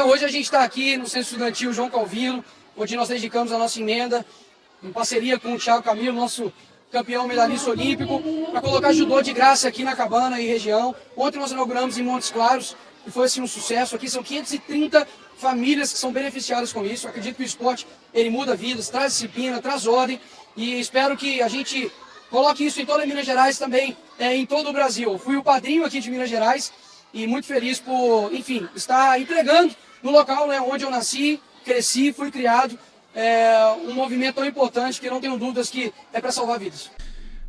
Hoje a gente está aqui no Centro Estudantil João Calvino, onde nós dedicamos a nossa emenda, em parceria com o Thiago Camilo, nosso campeão medalhista olímpico, para colocar judô de graça aqui na Cabana e região. Ontem nós inauguramos em Montes Claros, e foi assim um sucesso. Aqui são 530 famílias que são beneficiadas com isso. Eu acredito que o esporte ele muda vidas, traz disciplina, traz ordem, e espero que a gente coloque isso em toda Minas Gerais também, em todo o Brasil. Eu fui o padrinho aqui de Minas Gerais e muito feliz por, enfim, estar entregando no local, né, onde eu nasci, cresci, fui criado. Um movimento tão importante que não tenho dúvidas que é para salvar vidas.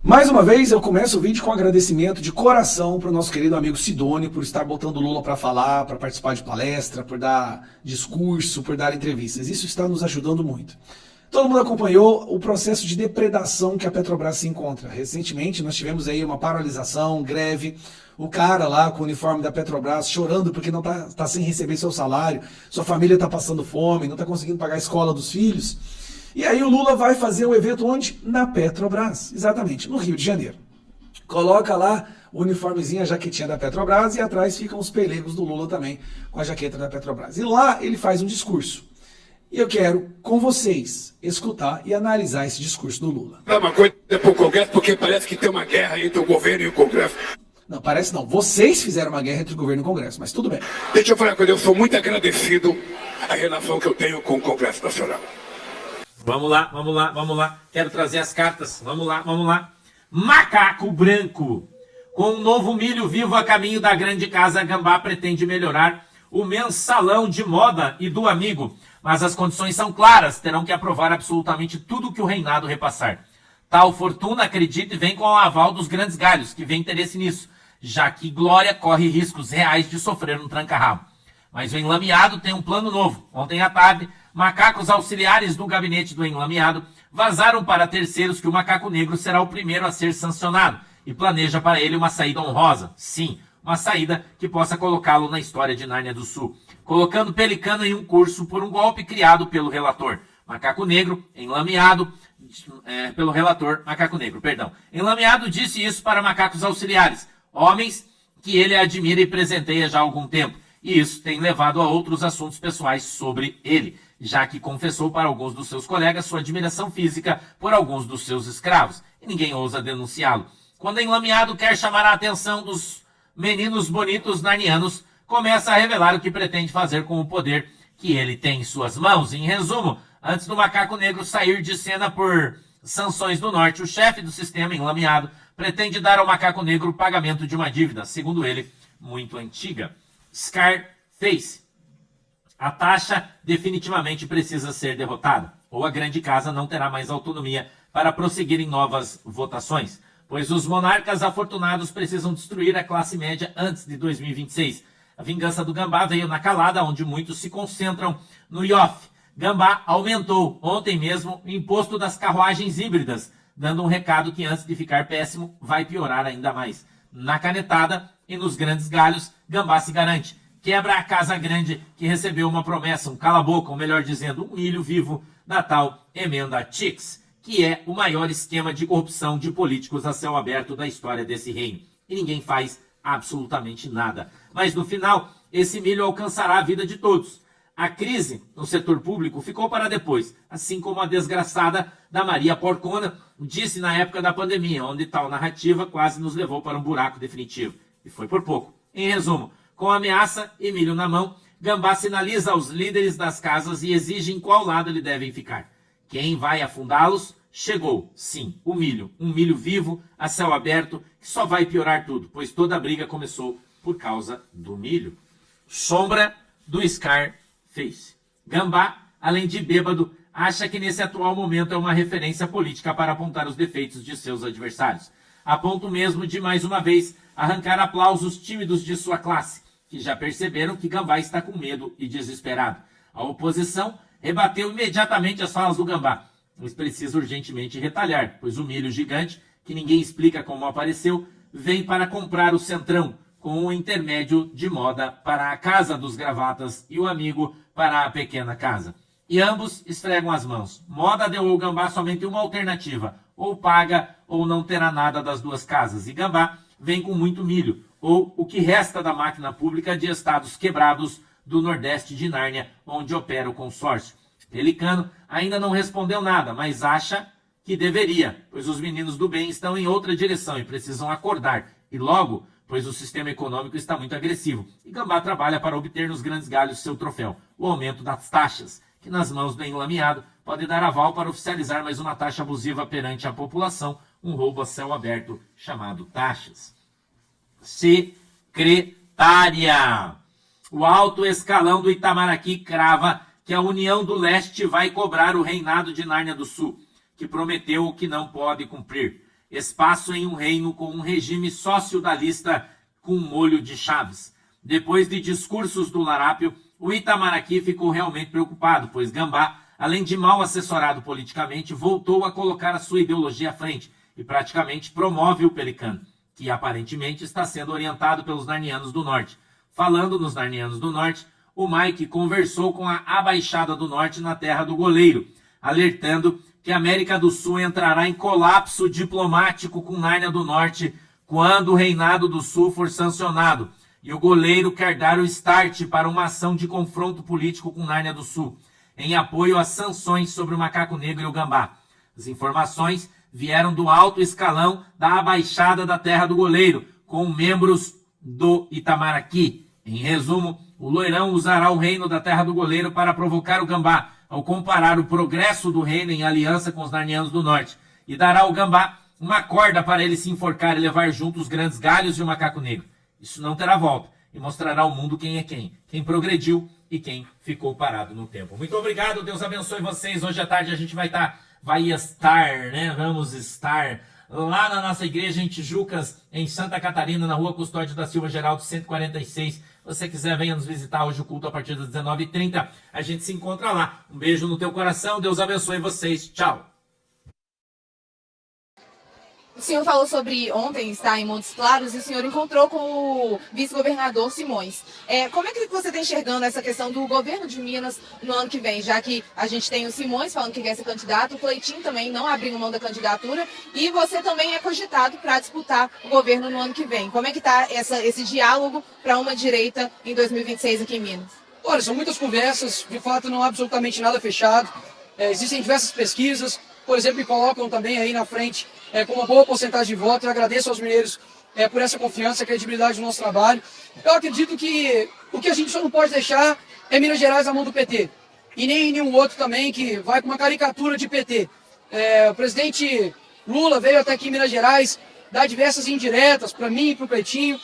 Mais uma vez, eu começo o vídeo com agradecimento de coração para o nosso querido amigo Sidônio por estar botando o Lula para falar, para participar de palestra, por dar discurso, por dar entrevistas. Isso está nos ajudando muito. Todo mundo acompanhou o processo de depredação que a Petrobras se encontra. Recentemente nós tivemos aí uma paralisação, greve, o cara lá com o uniforme da Petrobras chorando porque não está sem receber seu salário, sua família está passando fome, não está conseguindo pagar a escola dos filhos. E aí o Lula vai fazer o evento onde? Na Petrobras, exatamente, no Rio de Janeiro. Coloca lá o uniformezinho, a jaquetinha da Petrobras e atrás ficam os pelegos do Lula também com a jaqueta da Petrobras. E lá ele faz um discurso. E eu quero, com vocês, escutar e analisar esse discurso do Lula. Dá uma coisa pro Congresso, porque parece que tem uma guerra entre o governo e o Congresso. Não, parece não. Vocês fizeram uma guerra entre o governo e o Congresso, mas tudo bem. Deixa eu falar uma coisa, eu sou muito agradecido à relação que eu tenho com o Congresso Nacional. Vamos lá, vamos lá, vamos lá. Quero trazer as cartas. Vamos lá, vamos lá. Macaco branco. Com um novo milho vivo a caminho da grande casa, Gambá pretende melhorar o mensalão de moda e do amigo. Mas as condições são claras, terão que aprovar absolutamente tudo que o reinado repassar. Tal fortuna, acredite, vem com o aval dos grandes galhos, que vê interesse nisso, já que Glória corre riscos reais de sofrer um tranca-rabo. Mas o enlameado tem um plano novo. Ontem à tarde, macacos auxiliares do gabinete do enlameado vazaram para terceiros que o macaco negro será o primeiro a ser sancionado e planeja para ele uma saída honrosa. Sim, uma saída que possa colocá-lo na história de Nárnia do Sul, colocando Pelicano em um curso por um golpe criado pelo relator. Macaco Negro, enlameado, pelo relator Macaco Negro, perdão. Enlameado disse isso para macacos auxiliares, homens que ele admira e presenteia já há algum tempo. E isso tem levado a outros assuntos pessoais sobre ele, já que confessou para alguns dos seus colegas sua admiração física por alguns dos seus escravos. E ninguém ousa denunciá-lo. Quando enlameado quer chamar a atenção dos meninos bonitos narnianos, começa a revelar o que pretende fazer com o poder que ele tem em suas mãos. Em resumo, antes do Macaco Negro sair de cena por sanções do norte, o chefe do sistema enlameado pretende dar ao Macaco Negro o pagamento de uma dívida, segundo ele, muito antiga. Scarface. A taxa definitivamente precisa ser derrotada, ou a grande casa não terá mais autonomia para prosseguir em novas votações, pois os monarcas afortunados precisam destruir a classe média antes de 2026. A vingança do Gambá veio na calada, onde muitos se concentram no IOF. Gambá aumentou ontem mesmo o imposto das carruagens híbridas, dando um recado que antes de ficar péssimo, vai piorar ainda mais. Na canetada e nos grandes galhos, Gambá se garante. Quebra a casa grande que recebeu uma promessa, um cala-boca, ou melhor dizendo, um milho vivo da tal emenda Tix, que é o maior esquema de corrupção de políticos a céu aberto da história desse reino. E ninguém faz absolutamente nada. Mas no final, esse milho alcançará a vida de todos. A crise no setor público ficou para depois, assim como a desgraçada da Maria Porcona disse na época da pandemia, onde tal narrativa quase nos levou para um buraco definitivo. E foi por pouco. Em resumo, com ameaça e milho na mão, Gambá sinaliza aos líderes das casas e exige em qual lado eles devem ficar. Quem vai afundá-los? Chegou, sim, o milho. Um milho vivo, a céu aberto, que só vai piorar tudo, pois toda a briga começou por causa do milho. Sombra do Scarface. Gambá, além de bêbado, acha que nesse atual momento é uma referência política para apontar os defeitos de seus adversários. A ponto mesmo de, mais uma vez, arrancar aplausos tímidos de sua classe, que já perceberam que Gambá está com medo e desesperado. A oposição rebateu imediatamente as falas do Gambá, mas precisa urgentemente retalhar, pois o milho gigante, que ninguém explica como apareceu, vem para comprar o centrão, com o intermédio de moda para a casa dos gravatas e o amigo para a pequena casa. E ambos esfregam as mãos. Moda deu ao Gambá somente uma alternativa, ou paga ou não terá nada das duas casas. E Gambá vem com muito milho, ou o que resta da máquina pública de estados quebrados do Nordeste de Nárnia, onde opera o consórcio. Pelicano ainda não respondeu nada, mas acha que deveria, pois os meninos do bem estão em outra direção e precisam acordar. E logo, pois o sistema econômico está muito agressivo. E Gambá trabalha para obter nos grandes galhos seu troféu, o aumento das taxas, que nas mãos do enlameado pode dar aval para oficializar mais uma taxa abusiva perante a população, um roubo a céu aberto chamado taxas. Secretária. O alto escalão do Itamaraty crava que a União do Leste vai cobrar o reinado de Nárnia do Sul, que prometeu o que não pode cumprir. Espaço em um reino com um regime sócio-dalista com molho de chaves. Depois de discursos do Larápio, o Itamaraty ficou realmente preocupado, pois Gambá, além de mal assessorado politicamente, voltou a colocar a sua ideologia à frente e praticamente promove o Pelicano, que aparentemente está sendo orientado pelos narnianos do Norte. Falando nos narnianos do Norte, o Mike conversou com a Abaixada do Norte na terra do goleiro, alertando que a América do Sul entrará em colapso diplomático com Nárnia do Norte quando o Reinado do Sul for sancionado. E o goleiro quer dar o start para uma ação de confronto político com Nárnia do Sul, em apoio às sanções sobre o macaco negro e o gambá. As informações vieram do alto escalão da Abaixada da terra do goleiro, com membros do Itamaraty. Em resumo, o loirão usará o reino da terra do goleiro para provocar o gambá, ao comparar o progresso do reino em aliança com os narnianos do norte, e dará ao gambá uma corda para ele se enforcar e levar junto os grandes galhos e o macaco negro. Isso não terá volta, e mostrará ao mundo quem é quem progrediu e quem ficou parado no tempo. Muito obrigado, Deus abençoe vocês. Hoje à tarde a gente vai estar, vamos estar lá na nossa igreja em Tijucas, em Santa Catarina, na Rua Custódio da Silva Geraldo, 146. Se você quiser, venha nos visitar hoje o culto a partir das 19h30. A gente se encontra lá. Um beijo no teu coração. Deus abençoe vocês. Tchau. O senhor falou sobre ontem estar em Montes Claros e o senhor encontrou com o vice-governador Simões. Como é que você está enxergando essa questão do governo de Minas no ano que vem? Já que a gente tem o Simões falando que quer ser candidato, o Cleitinho também não abriu mão da candidatura e você também é cogitado para disputar o governo no ano que vem. Como é que está esse diálogo para uma direita em 2026 aqui em Minas? Olha, são muitas conversas, de fato não há absolutamente nada fechado. Existem diversas pesquisas, por exemplo, me colocam também aí na frente com uma boa porcentagem de voto. Eu agradeço aos mineiros por essa confiança, credibilidade do nosso trabalho. Eu acredito que o que a gente só não pode deixar é Minas Gerais na mão do PT. E nem nenhum outro também que vai com uma caricatura de PT. O presidente Lula veio até aqui em Minas Gerais dar diversas indiretas para mim e para o Cleitinho,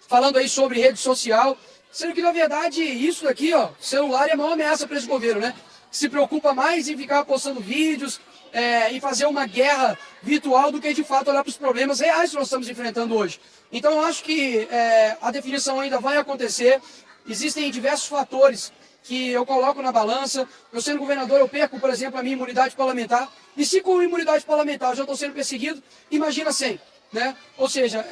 falando aí sobre rede social, sendo que na verdade isso daqui, celular é a maior ameaça para esse governo, né? Se preocupa mais em ficar postando vídeos, em fazer uma guerra virtual do que de fato olhar para os problemas reais que nós estamos enfrentando hoje. Então eu acho que a definição ainda vai acontecer. Existem diversos fatores que eu coloco na balança. Eu sendo governador, eu perco, por exemplo, a minha imunidade parlamentar. E se com imunidade parlamentar eu já estou sendo perseguido, imagina sem. Né? Ou seja,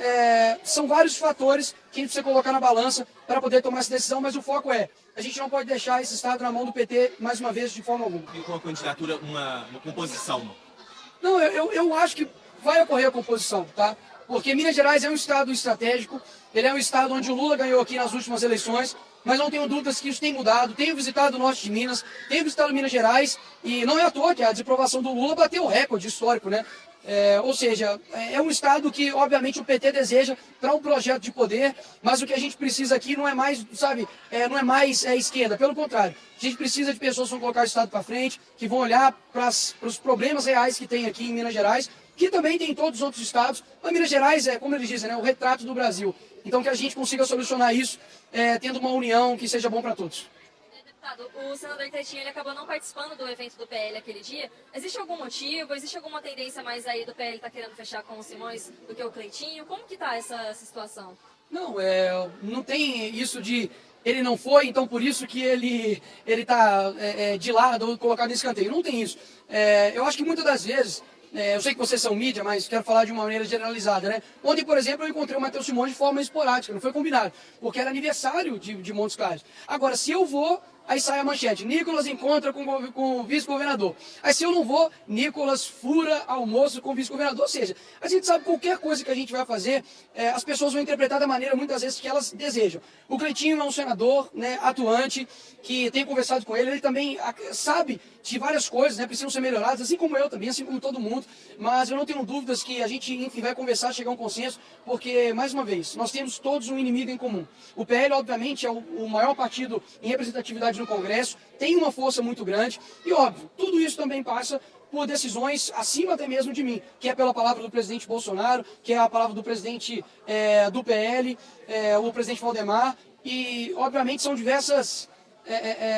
são vários fatores que a gente precisa colocar na balança para poder tomar essa decisão, mas o foco a gente não pode deixar esse Estado na mão do PT, mais uma vez, de forma alguma. E com a candidatura, uma composição? Não, eu acho que vai ocorrer a composição, tá? Porque Minas Gerais é um Estado estratégico, ele é um Estado onde o Lula ganhou aqui nas últimas eleições, mas não tenho dúvidas que isso tem mudado. Tenho visitado o norte de Minas, tenho visitado Minas Gerais, e não é à toa que a desaprovação do Lula bateu o recorde histórico, né? Ou seja, é um Estado que, obviamente, o PT deseja para um projeto de poder, mas o que a gente precisa aqui não é mais, não é mais esquerda, pelo contrário. A gente precisa de pessoas que vão colocar o Estado para frente, que vão olhar para os problemas reais que tem aqui em Minas Gerais, que também tem em todos os outros estados. Mas Minas Gerais é, como eles dizem, o retrato do Brasil. Então que a gente consiga solucionar isso, tendo uma união que seja bom para todos. O senador Cleitinho ele acabou não participando do evento do PL aquele dia. Existe algum motivo? Existe alguma tendência mais aí do PL tá querendo fechar com o Simões do que o Cleitinho? Como que tá essa situação? Não, não tem isso de ele não foi, então por isso que ele tá de lado ou colocado em escanteio. Não tem isso. Eu acho que muitas das vezes, eu sei que vocês são mídia, mas quero falar de uma maneira generalizada, né? Ontem, por exemplo, eu encontrei o Matheus Simões de forma esporádica, não foi combinado, porque era aniversário de Montes Claros. Agora, se eu vou Aí sai a manchete, Nicolas encontra com o vice-governador. Aí se eu não vou, Nicolas fura almoço com o vice-governador. Ou seja, a gente sabe que qualquer coisa que a gente vai fazer, as pessoas vão interpretar da maneira, muitas vezes, que elas desejam. O Cleitinho é um senador, né, atuante, que tem conversado com ele também sabe de várias coisas, né, precisam ser melhoradas, assim como eu também, assim como todo mundo, mas eu não tenho dúvidas que a gente, enfim, vai conversar, chegar a um consenso, porque, mais uma vez, nós temos todos um inimigo em comum. O PL, obviamente, é o maior partido em representatividade no Congresso, tem uma força muito grande, e óbvio, tudo isso também passa por decisões acima até mesmo de mim, que é pela palavra do presidente Bolsonaro, que é a palavra do presidente do PL, o presidente Valdemar, e, obviamente, são diversas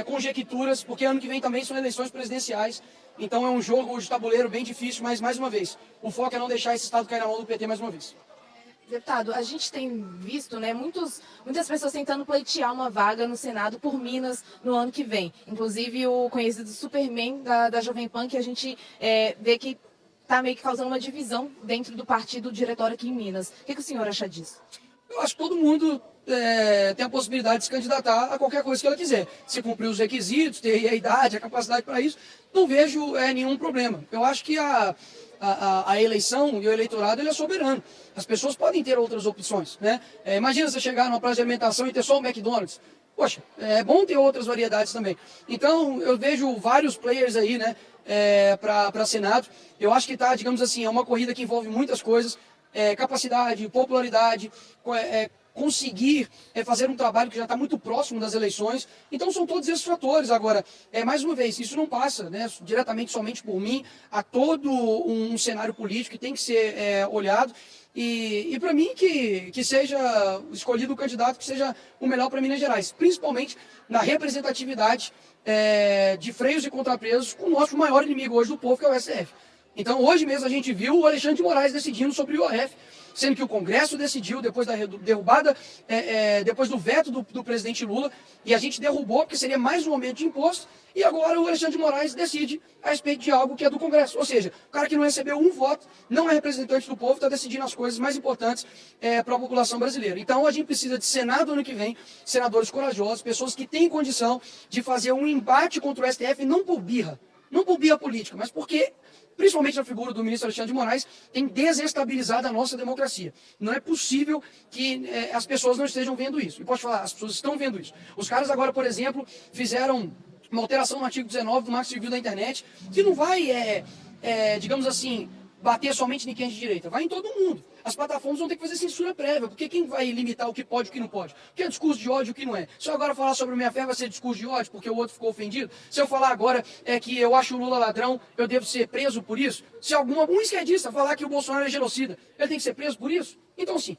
conjecturas, porque ano que vem também são eleições presidenciais, então é um jogo de tabuleiro bem difícil, mas, mais uma vez, o foco é não deixar esse Estado cair na mão do PT mais uma vez. Deputado, a gente tem visto, né, muitas pessoas tentando pleitear uma vaga no Senado por Minas no ano que vem. Inclusive o conhecido Superman da Jovem Pan, que a gente vê que está meio que causando uma divisão dentro do partido diretório aqui em Minas. O que o senhor acha disso? Eu acho que todo mundo tem a possibilidade de se candidatar a qualquer coisa que ela quiser. Se cumprir os requisitos, ter a idade, a capacidade para isso, não vejo nenhum problema. Eu acho que a eleição e o eleitorado ele é soberano. As pessoas podem ter outras opções, né? Imagina você chegar numa praça de alimentação e ter só o McDonald's. Poxa, é bom ter outras variedades também. Então, eu vejo vários players aí, né, para Senado. Eu acho que tá, digamos assim, é uma corrida que envolve muitas coisas. Capacidade, popularidade, conseguir fazer um trabalho que já está muito próximo das eleições. Então são todos esses fatores. Agora, mais uma vez, isso não passa, né, diretamente somente por mim, há todo um cenário político que tem que ser olhado. E para mim que seja escolhido o candidato que seja o melhor para Minas Gerais, principalmente na representatividade de freios e contrapesos com o nosso maior inimigo hoje do povo, que é o STF. Então, hoje mesmo a gente viu o Alexandre de Moraes decidindo sobre o IOF, sendo que o Congresso decidiu depois da derrubada, depois do veto do presidente Lula, e a gente derrubou porque seria mais um aumento de imposto, e agora o Alexandre de Moraes decide a respeito de algo que é do Congresso. Ou seja, o cara que não recebeu um voto, não é representante do povo, está decidindo as coisas mais importantes para a população brasileira. Então, a gente precisa de Senado ano que vem, senadores corajosos, pessoas que têm condição de fazer um embate contra o STF, não por birra política, mas porque principalmente na figura do ministro Alexandre de Moraes, tem desestabilizado a nossa democracia. Não é possível que as pessoas não estejam vendo isso. E posso falar, as pessoas estão vendo isso. Os caras agora, por exemplo, fizeram uma alteração no artigo 19 do Marco Civil da Internet, que não vai, digamos assim, bater somente em quem é de direita, vai em todo mundo. As plataformas vão ter que fazer censura prévia, porque quem vai limitar o que pode e o que não pode? O que é discurso de ódio e o que não é? Se eu agora falar sobre minha fé, vai ser discurso de ódio, porque o outro ficou ofendido? Se eu falar agora que eu acho o Lula ladrão, eu devo ser preso por isso? Se algum esquerdista falar que o Bolsonaro é genocida, ele tem que ser preso por isso? Então, sim,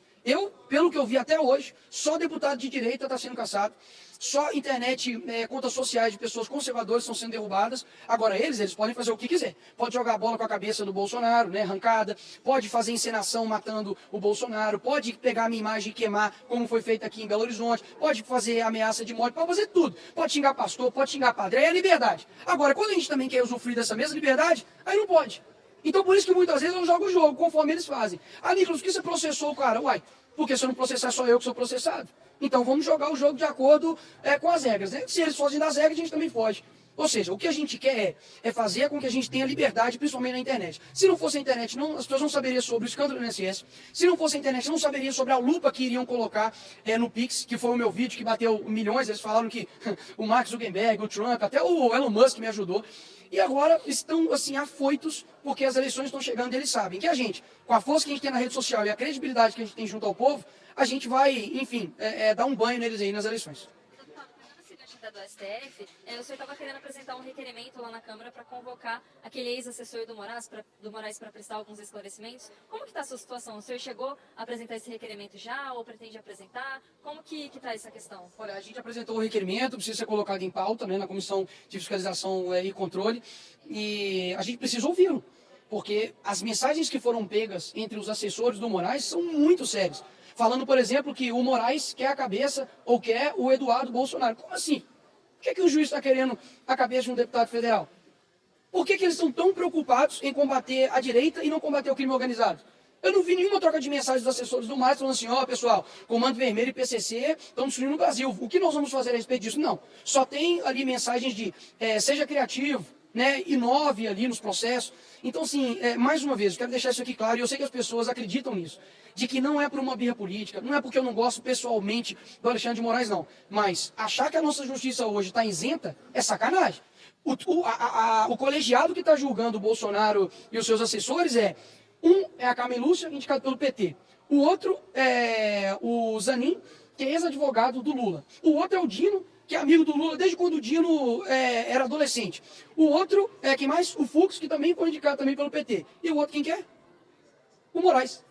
pelo que eu vi até hoje, só deputado de direita está sendo caçado, só internet, contas sociais de pessoas conservadoras estão sendo derrubadas. Agora, eles podem fazer o que quiser. Pode jogar a bola com a cabeça do Bolsonaro, né, arrancada, pode fazer encenação matando o Bolsonaro, pode pegar a minha imagem e queimar, como foi feito aqui em Belo Horizonte, pode fazer ameaça de morte, pode fazer tudo. Pode xingar pastor, pode xingar padre, aí é liberdade. Agora, quando a gente também quer usufruir dessa mesma liberdade, aí não pode. Então, por isso que muitas vezes eu jogo o jogo, conforme eles fazem. Ah, Nicolas, por que você processou o cara? Uai, porque se eu não processar, só eu que sou processado. Então, vamos jogar o jogo de acordo com as regras, né? Se eles fogem das regras, a gente também foge. Ou seja, o que a gente quer é fazer com que a gente tenha liberdade, principalmente na internet. Se não fosse a internet, as pessoas não saberiam sobre o escândalo do INSS. Se não fosse a internet, não saberiam sobre a lupa que iriam colocar no Pix, que foi o meu vídeo que bateu milhões. Eles falaram que o Mark Zuckerberg, o Trump, até o Elon Musk me ajudou. E agora estão, assim, afoitos, porque as eleições estão chegando e eles sabem que a gente, com a força que a gente tem na rede social e a credibilidade que a gente tem junto ao povo, a gente vai, enfim, dar um banho neles aí nas eleições. Do STF, o senhor estava querendo apresentar um requerimento lá na Câmara para convocar aquele ex-assessor do Moraes para prestar alguns esclarecimentos. Como que está a sua situação? O senhor chegou a apresentar esse requerimento já ou pretende apresentar? Como que está essa questão? Olha, a gente apresentou o requerimento, precisa ser colocado em pauta, né, na Comissão de Fiscalização e Controle, e a gente precisa ouvi-lo, porque as mensagens que foram pegas entre os assessores do Moraes são muito sérias. Falando, por exemplo, que o Moraes quer a cabeça ou quer o Eduardo Bolsonaro. Como assim? Por que o juiz está querendo a cabeça de um deputado federal? Por que eles estão tão preocupados em combater a direita e não combater o crime organizado? Eu não vi nenhuma troca de mensagens dos assessores do Moraes falando assim, ó, pessoal, Comando Vermelho e PCC estão destruindo o Brasil. O que nós vamos fazer a respeito disso? Não. Só tem ali mensagens de seja criativo, né, inove ali nos processos. Então, assim, mais uma vez, eu quero deixar isso aqui claro, e eu sei que as pessoas acreditam nisso, de que não é por uma birra política, não é porque eu não gosto pessoalmente do Alexandre de Moraes, não. Mas achar que a nossa justiça hoje está isenta é sacanagem. O colegiado que está julgando o Bolsonaro e os seus assessores um é a Carmen Lúcia, indicado pelo PT. O outro é o Zanin, que é ex-advogado do Lula. O outro é o Dino, que é amigo do Lula desde quando o Dino era adolescente. O outro é quem mais? O Fux, que também foi indicado também pelo PT. E o outro quem que é? O Moraes.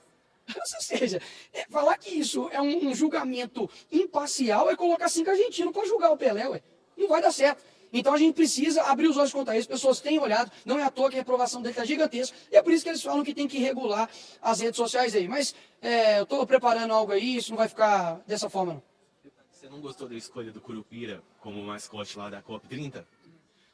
Ou seja, falar que isso é um julgamento imparcial é colocar 5 argentinos para julgar o Pelé, ué. Não vai dar certo. Então a gente precisa abrir os olhos quanto a isso, as pessoas têm olhado, não é à toa que a reprovação dele está gigantesca, e é por isso que eles falam que tem que regular as redes sociais aí. Mas eu estou preparando algo aí, isso não vai ficar dessa forma não. Você não gostou da escolha do Curupira como mascote lá da COP30?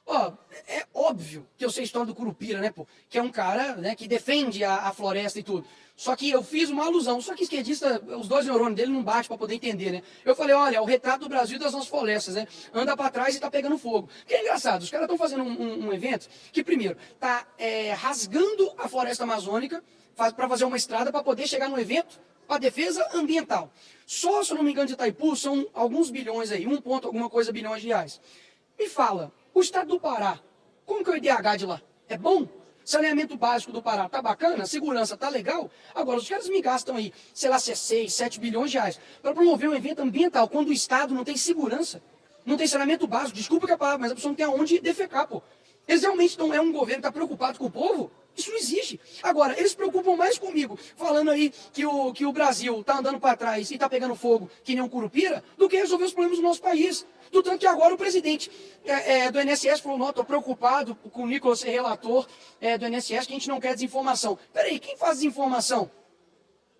Ó, é óbvio que eu sei a história do Curupira, né, pô? Que é um cara, né, que defende a floresta e tudo. Só que eu fiz uma alusão, só que esquerdista, os 2 neurônios dele não batem para poder entender, né? Eu falei, olha, o retrato do Brasil e das nossas florestas, né? Anda para trás e tá pegando fogo. Porque é engraçado, os caras estão fazendo um evento que, primeiro, tá rasgando a floresta amazônica para fazer uma estrada para poder chegar no evento para defesa ambiental. Só, se eu não me engano, de Itaipu, são alguns bilhões aí, 1 ponto alguma coisa bilhões de reais. Me fala, o estado do Pará, como que é o IDH de lá? É bom? Saneamento básico do Pará tá bacana? Segurança tá legal? Agora, os caras me gastam aí, sei lá, se é 6, 7 bilhões de reais para promover um evento ambiental, quando o Estado não tem segurança, não tem saneamento básico, desculpa que é a palavra, mas a pessoa não tem aonde defecar, pô. Eles realmente não é um governo que está preocupado com o povo? Isso não existe. Agora, eles se preocupam mais comigo, falando aí que o Brasil está andando para trás e está pegando fogo que nem um Curupira, do que resolver os problemas do nosso país. Do tanto que agora o presidente do INSS falou, não, estou preocupado com o Nicolas ser relator do INSS, que a gente não quer desinformação. Peraí, quem faz desinformação?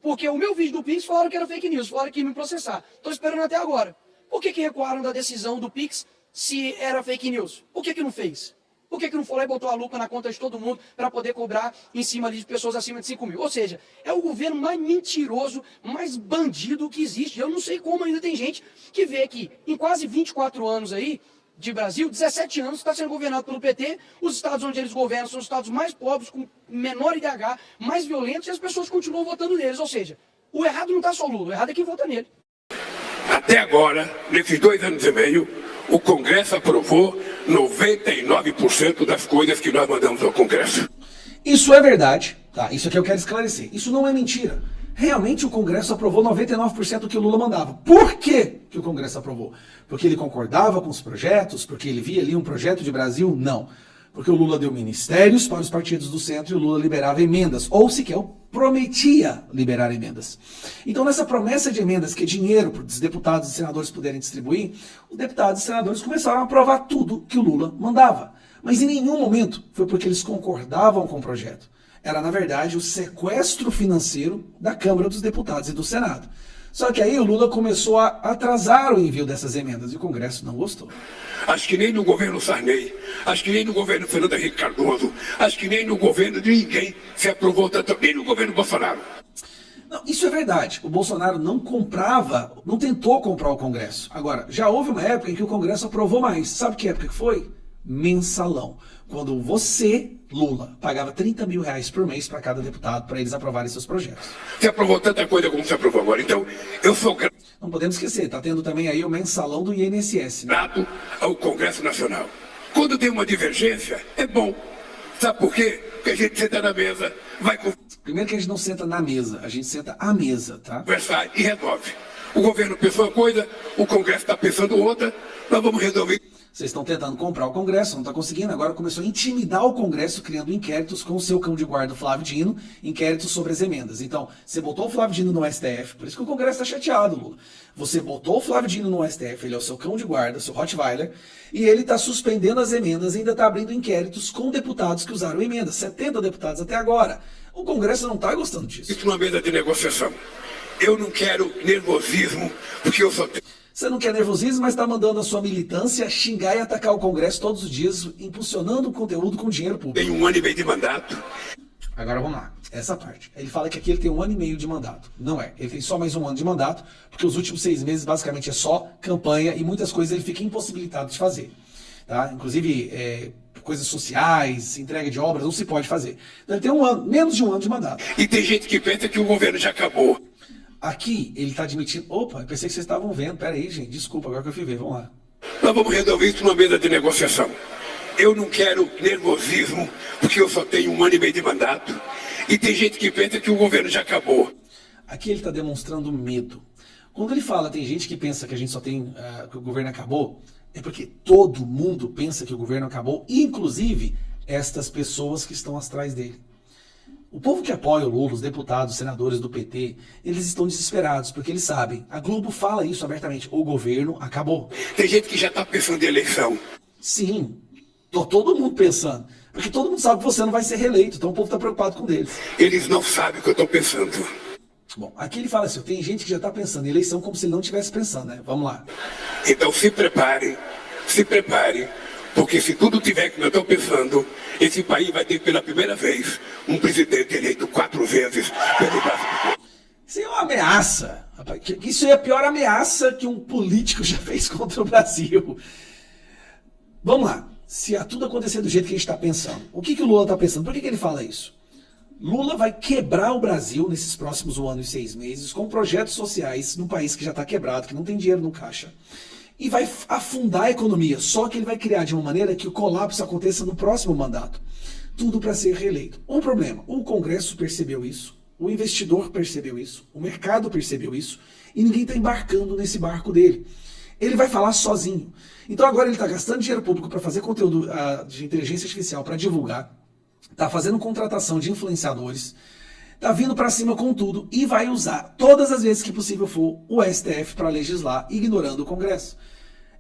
Porque o meu vídeo do Pix falaram que era fake news, falaram que ia me processar. Estou esperando até agora. Por que recuaram da decisão do Pix se era fake news? Por que não fez? Por que não foi lá e botou a lupa na conta de todo mundo para poder cobrar em cima de pessoas acima de 5 mil? Ou seja, é o governo mais mentiroso, mais bandido que existe. Eu não sei como ainda tem gente que vê que em quase 24 anos aí de Brasil, 17 anos está sendo governado pelo PT, os estados onde eles governam são os estados mais pobres, com menor IDH, mais violentos, e as pessoas continuam votando neles. Ou seja, o errado não está só o Lula, o errado é quem vota nele. Até agora, nesses 2 anos e meio, o Congresso aprovou 99% das coisas que nós mandamos ao Congresso. Isso é verdade, tá? Isso aqui eu quero esclarecer. Isso não é mentira. Realmente o Congresso aprovou 99% do que o Lula mandava. Por que o Congresso aprovou? Porque ele concordava com os projetos? Porque ele via ali um projeto de Brasil? Não. Porque o Lula deu ministérios para os partidos do centro e o Lula liberava emendas, ou sequer prometia liberar emendas. Então, nessa promessa de emendas, que é dinheiro para os deputados e senadores poderem distribuir, os deputados e senadores começaram a aprovar tudo que o Lula mandava. Mas em nenhum momento foi porque eles concordavam com o projeto. Era, na verdade, o sequestro financeiro da Câmara dos Deputados e do Senado. Só que aí o Lula começou a atrasar o envio dessas emendas e o Congresso não gostou. Acho que nem no governo Sarney, acho que nem no governo Fernando Henrique Cardoso, acho que nem no governo de ninguém se aprovou tanto, nem no governo Bolsonaro. Não, isso é verdade. O Bolsonaro não tentou comprar o Congresso. Agora, já houve uma época em que o Congresso aprovou mais. Sabe que época que foi? Mensalão. Quando você, Lula, pagava 30 mil reais por mês para cada deputado, para eles aprovarem seus projetos. Você aprovou tanta coisa como você aprovou agora. Então, eu sou Não podemos esquecer, tá tendo também aí o mensalão do INSS, né? grato ao Congresso Nacional. Quando tem uma divergência, é bom. Sabe por quê? Porque a gente senta na mesa, vai Primeiro que a gente não senta na mesa, a gente senta à mesa, tá? conversar e resolve. O governo pensou uma coisa, o Congresso está pensando outra, nós vamos resolver. Vocês estão tentando comprar o Congresso, não está conseguindo, agora começou a intimidar o Congresso criando inquéritos com o seu cão de guarda, Flávio Dino, inquéritos sobre as emendas. Então, você botou o Flávio Dino no STF, por isso que o Congresso está chateado, Lula. Você botou o Flávio Dino no STF, ele é o seu cão de guarda, seu Rottweiler, e ele está suspendendo as emendas e ainda está abrindo inquéritos com deputados que usaram emendas, 70 deputados até agora. O Congresso não está gostando disso. Isso numa mesa de negociação. Eu não quero nervosismo, porque eu só tenho... Você não quer nervosismo, mas está mandando a sua militância xingar e atacar o Congresso todos os dias, impulsionando o conteúdo com dinheiro público. Tenho 1 ano e meio de mandato. Agora vamos lá, essa parte. Ele fala que aqui ele tem 1 ano e meio de mandato. Não é, ele tem só mais 1 ano de mandato, porque os últimos 6 meses basicamente é só campanha e muitas coisas ele fica impossibilitado de fazer. Tá? Inclusive, coisas sociais, entrega de obras, não se pode fazer. Então ele tem 1 ano, menos de 1 ano de mandato. E tem gente que pensa que o governo já acabou. Aqui ele está admitindo... Opa, eu pensei que vocês estavam vendo. Pera aí, gente, desculpa, agora que eu fui ver, vamos lá. Nós vamos resolver isso numa mesa de negociação. Eu não quero nervosismo, porque eu só tenho 1 ano e meio de mandato. E tem gente que pensa que o governo já acabou. Aqui ele está demonstrando medo. Quando ele fala, tem gente que pensa que a gente só tem, que o governo acabou, é porque todo mundo pensa que o governo acabou, inclusive estas pessoas que estão atrás dele. O povo que apoia o Lula, os deputados, os senadores do PT, eles estão desesperados, porque eles sabem, a Globo fala isso abertamente, o governo acabou. Tem gente que já está pensando em eleição. Sim, todo mundo pensando, porque todo mundo sabe que você não vai ser reeleito, então o povo está preocupado com eles. Eles não sabem o que eu estou pensando. Bom, aqui ele fala assim, tem gente que já está pensando em eleição como se ele não estivesse pensando, né? Vamos lá. Então se preparem, porque se tudo tiver que eu estou pensando, esse país vai ter pela primeira vez um presidente eleito 4 vezes pelo Brasil. Isso é uma ameaça, rapaz. Isso é a pior ameaça que um político já fez contra o Brasil. Vamos lá. Se tudo acontecer do jeito que a gente está pensando, o que o Lula está pensando? Por que ele fala isso? Lula vai quebrar o Brasil nesses próximos 1 ano e 6 meses com projetos sociais num país que já está quebrado, que não tem dinheiro no caixa. E vai afundar a economia, só que ele vai criar de uma maneira que o colapso aconteça no próximo mandato. Tudo para ser reeleito. Um problema, o Congresso percebeu isso, o investidor percebeu isso, o mercado percebeu isso, e ninguém está embarcando nesse barco dele. Ele vai falar sozinho. Então agora ele está gastando dinheiro público para fazer conteúdo de inteligência artificial para divulgar, está fazendo contratação de influenciadores, está vindo para cima com tudo e vai usar todas as vezes que possível for o STF para legislar, ignorando o Congresso.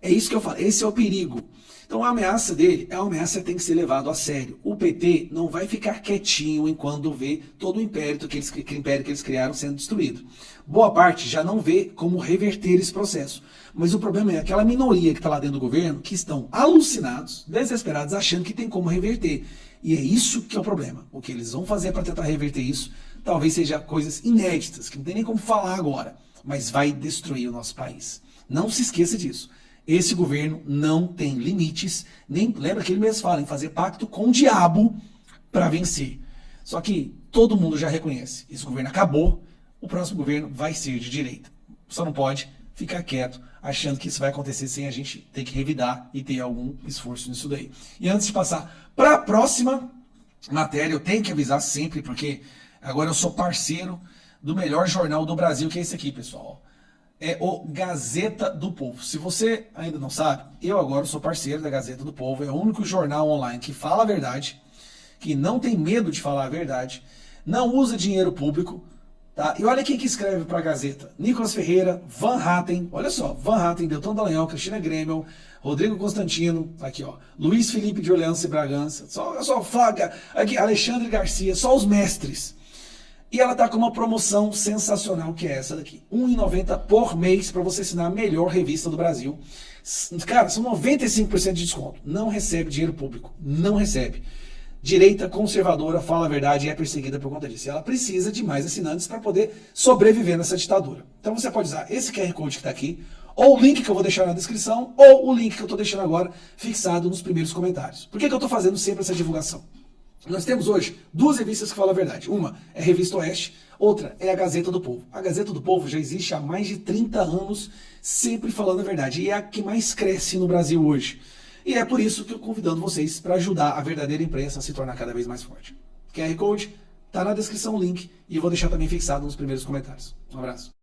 É isso que eu falo, esse é o perigo. Então a ameaça dele é uma ameaça que tem que ser levada a sério. O PT não vai ficar quietinho enquanto vê todo o império que eles criaram sendo destruído. Boa parte já não vê como reverter esse processo. Mas o problema é aquela minoria que está lá dentro do governo que estão alucinados, desesperados, achando que tem como reverter. E é isso que é o problema. O que eles vão fazer para tentar reverter isso talvez seja coisas inéditas, que não tem nem como falar agora, mas vai destruir o nosso país. Não se esqueça disso. Esse governo não tem limites, nem lembra que ele mesmo fala em fazer pacto com o diabo para vencer. Só que todo mundo já reconhece, esse governo acabou, o próximo governo vai ser de direita. Só não pode ficar quieto, achando que isso vai acontecer sem a gente ter que revidar e ter algum esforço nisso daí. E antes de passar para a próxima matéria, eu tenho que avisar sempre, porque agora eu sou parceiro do melhor jornal do Brasil, que é esse aqui, pessoal. É o Gazeta do Povo. Se você ainda não sabe, eu agora sou parceiro da Gazeta do Povo. É o único jornal online que fala a verdade, que não tem medo de falar a verdade, não usa dinheiro público. Tá? E olha quem que escreve para a Gazeta. Nicolas Ferreira, Van Hatten, olha só, Van Hatten, Deltan Dallagnol, Cristina Grêmio, Rodrigo Constantino, aqui ó, Luiz Felipe de Orleans e Bragança, só Flaga, aqui, Alexandre Garcia, só os mestres. E ela tá com uma promoção sensacional, que é essa daqui. R$ 1,90 por mês para você assinar a melhor revista do Brasil. Cara, são 95% de desconto. Não recebe dinheiro público. Não recebe. Direita conservadora, fala a verdade e é perseguida por conta disso. E ela precisa de mais assinantes para poder sobreviver nessa ditadura. Então você pode usar esse QR Code que está aqui, ou o link que eu vou deixar na descrição, ou o link que eu estou deixando agora fixado nos primeiros comentários. Por que eu estou fazendo sempre essa divulgação? Nós temos hoje 2 revistas que falam a verdade. Uma é a Revista Oeste, outra é a Gazeta do Povo. A Gazeta do Povo já existe há mais de 30 anos, sempre falando a verdade. E é a que mais cresce no Brasil hoje. E é por isso que eu convidando vocês para ajudar a verdadeira imprensa a se tornar cada vez mais forte. QR Code, tá na descrição o link, e eu vou deixar também fixado nos primeiros comentários. Um abraço.